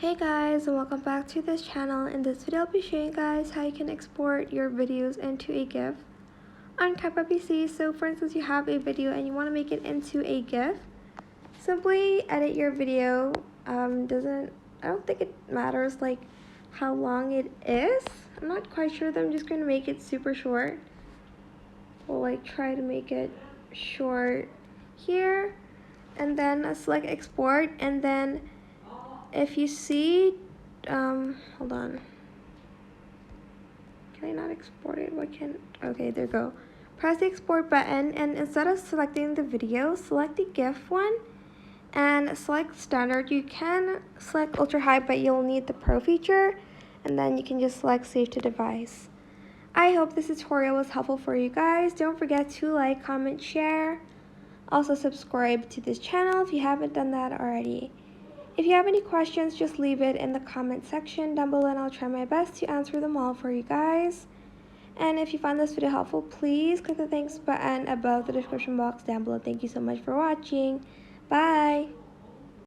Hey guys, and welcome back to this channel. In this video I'll be showing you guys how you can export your videos into a GIF on CapCut PC. So for instance, you have a video and you want to make it into a GIF. Simply edit your video. I don't think it matters like how long it is. I'm not quite sure that I'm just going to make it super short. We'll like try to make it short here, and then select export, and then if you see, hold on, can I not export it? Okay, there you go. Press the export button, and instead of selecting the video, select the GIF one and select standard. You can select ultra high, but you'll need the pro feature, and then you can just select save to device. I hope this tutorial was helpful for you guys. Don't forget to like, comment, share. Also subscribe to this channel if you haven't done that already. If you have any questions, just leave it in the comment section down below and I'll try my best to answer them all for you guys. And if you found this video helpful, please click the thanks button above the description box down below. Thank you so much for watching. Bye!